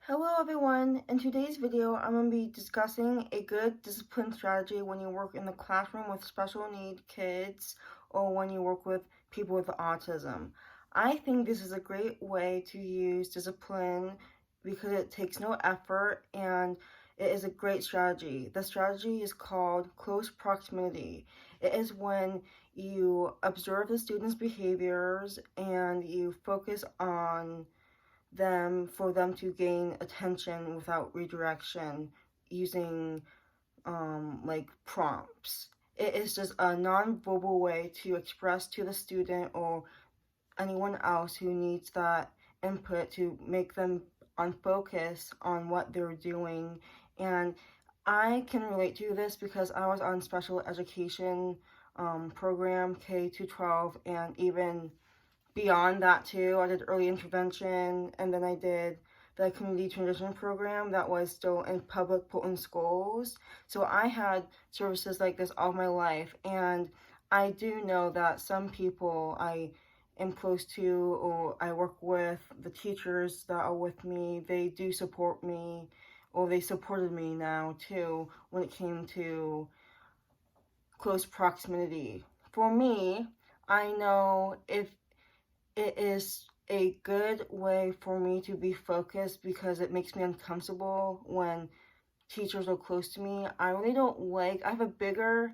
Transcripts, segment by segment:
Hello everyone, in today's video I'm going to be discussing a good discipline strategy when you work in the classroom with special need kids or when you work with people with autism. I think this is a great way to use discipline because it takes no effort and it is a great strategy. The strategy is called close proximity. It is when you observe the student's behaviors and you focus on for them to gain attention without redirection using like prompts. It is just a non-verbal way to express to the student or anyone else who needs that input to make them on focus on what they're doing. And I can relate to this because I was on special education program K to 12 and even beyond that too. I did early intervention, and then I did the community transition program that was still in public Portland schools. So I had services like this all my life, and I do know that some people I am close to or I work with, the teachers that are with me, they do support me, or they supported me now too when it came to close proximity. For me, I know if it is a good way for me to be focused because it makes me uncomfortable when teachers are close to me. I really don't I have a bigger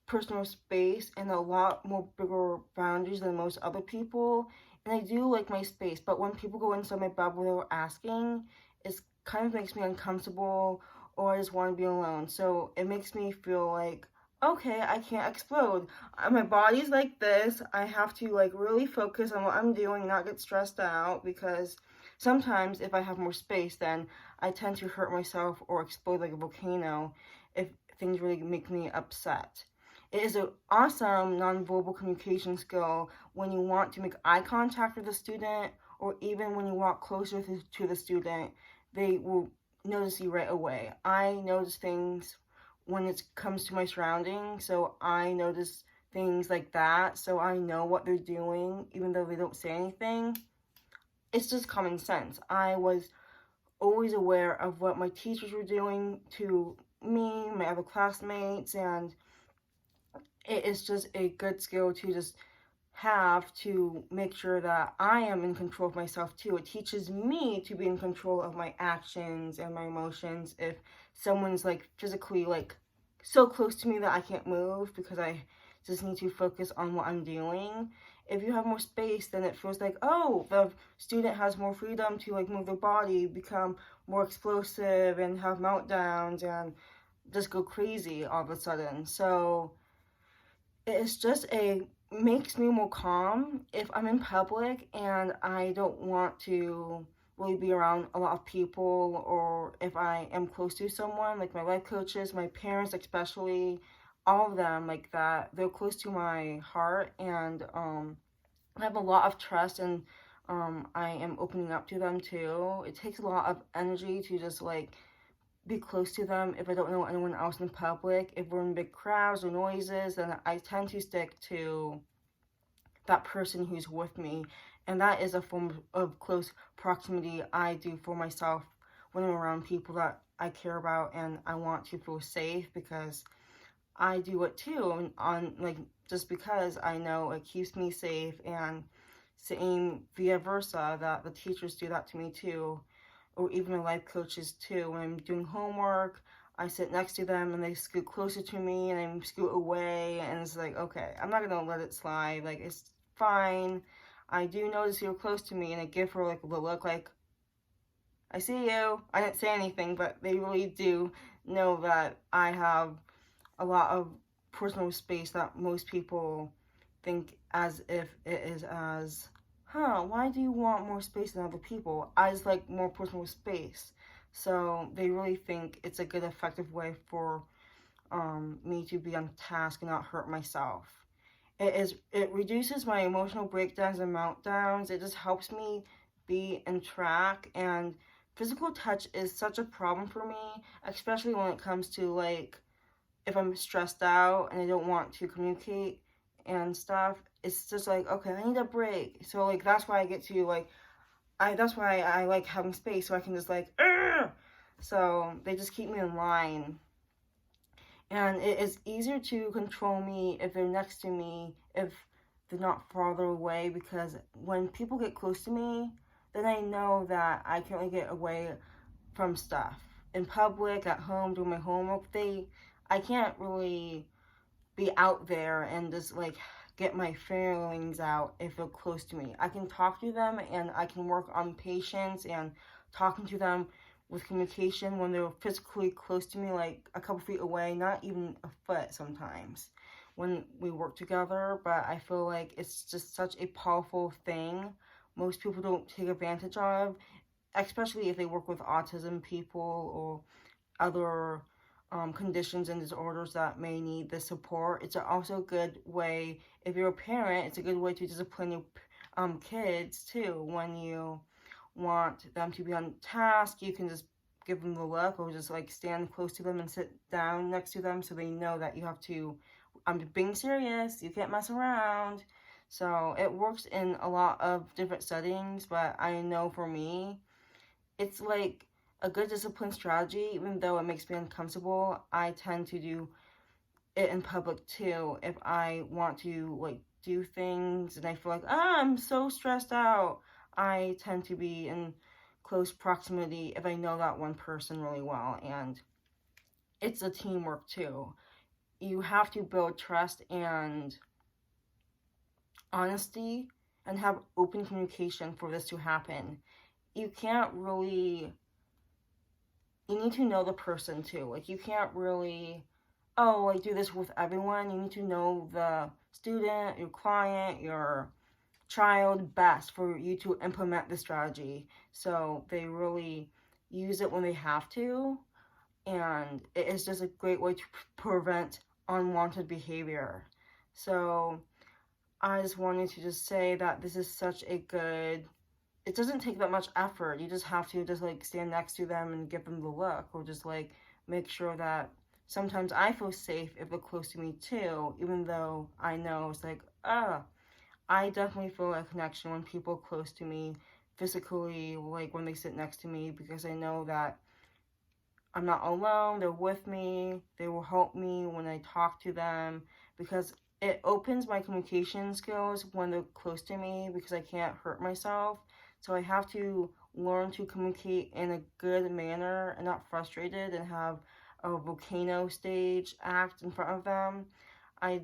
personal space and a lot more bigger boundaries than most other people. And I do like my space, but when people go inside my bubble, they're asking, it kind of makes me uncomfortable or I just want to be alone. So it makes me feel like, okay, I can't explode. My body's like this. I have to like really focus on what I'm doing, not get stressed out because sometimes if I have more space, then I tend to hurt myself or explode like a volcano if things really make me upset. It is an awesome nonverbal communication skill when you want to make eye contact with the student or even when you walk closer to the student, they will notice you right away. I notice things when it comes to my surroundings, so I notice things like that, so I know what they're doing even though they don't say anything. It's just common sense. I was always aware of what my teachers were doing to me, my other classmates, and it is just a good skill to just have to make sure that I am in control of myself too. It teaches me to be in control of my actions and my emotions if someone's like physically like so close to me that I can't move because I just need to focus on what I'm doing. If you have more space, then it feels like, oh, the student has more freedom to like move their body, become more explosive and have meltdowns and just go crazy all of a sudden. So it's just makes me more calm if I'm in public and I don't want to really be around a lot of people, or if I am close to someone like my life coaches, my parents especially, all of them like that. They're close to my heart, and I have a lot of trust, and I am opening up to them too. It takes a lot of energy to just like be close to them if I don't know anyone else in public. If we're in big crowds or noises, then I tend to stick to that person who's with me. And that is a form of close proximity I do for myself when I'm around people that I care about and I want to feel safe, because I do it too on like just because I know it keeps me safe, and same via versa that the teachers do that to me too, or even my life coaches too. When I'm doing homework, I sit next to them and they scoot closer to me and I scoot away, and it's like, okay, I'm not gonna let it slide, like it's fine. I do notice you're close to me, and I give her like the look like, I see you. I didn't say anything, but they really do know that I have a lot of personal space that most people think as if it is as, why do you want more space than other people? I just like more personal space. So they really think it's a good, effective way for me to be on task and not hurt myself. It reduces my emotional breakdowns and meltdowns. It just helps me be in track, and physical touch is such a problem for me, especially when it comes to like if I'm stressed out and I don't want to communicate and stuff. It's just like, okay, I need a break. So like that's why I get to like that's why I like having space, so I can just like So they just keep me in line. And it is easier to control me if they're next to me, if they're not farther away, because when people get close to me, then I know that I can't really get away from stuff. In public, at home, doing my homework, I can't really be out there and just like get my feelings out if they're close to me. I can talk to them and I can work on patience and talking to them with communication when they're physically close to me, like a couple feet away, not even a foot sometimes when we work together. But I feel like it's just such a powerful thing most people don't take advantage of, especially if they work with autism people or other conditions and disorders that may need the support. It's also a good way, if you're a parent, it's a good way to discipline your kids too. When you want them to be on task, you can just give them the look or just like stand close to them and sit down next to them so they know that you have to, I'm being serious, you can't mess around. So it works in a lot of different settings, but I know for me, it's like a good discipline strategy. Even though it makes me uncomfortable, I tend to do it in public too. If I want to like do things and I feel like, I'm so stressed out, I tend to be in close proximity if I know that one person really well. And it's a teamwork too. You have to build trust and honesty and have open communication for this to happen. You can't really, you need to know the person too. Like, you can't really, oh, like, do this with everyone. You need to know the student, your client, your child best for you to implement the strategy. So they really use it when they have to. And it is just a great way to prevent unwanted behavior. So I just wanted to just say that this is such a good, it doesn't take that much effort. You just have to just like stand next to them and give them the look, or just like make sure that sometimes I feel safe if they're close to me too, even though I know it's like, I definitely feel a connection when people are close to me physically, like when they sit next to me, because I know that I'm not alone, they're with me, they will help me when I talk to them, because it opens my communication skills when they're close to me, because I can't hurt myself. So I have to learn to communicate in a good manner and not frustrated and have a volcano stage act in front of them. I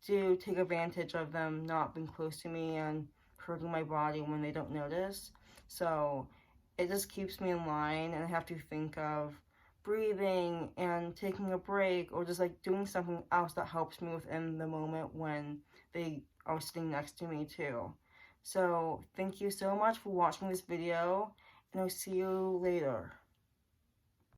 do take advantage of them not being close to me and hurting my body when they don't notice. So it just keeps me in line, and I have to think of breathing and taking a break, or just like doing something else that helps me within the moment when they are sitting next to me too. So thank you so much for watching this video, and I'll see you later.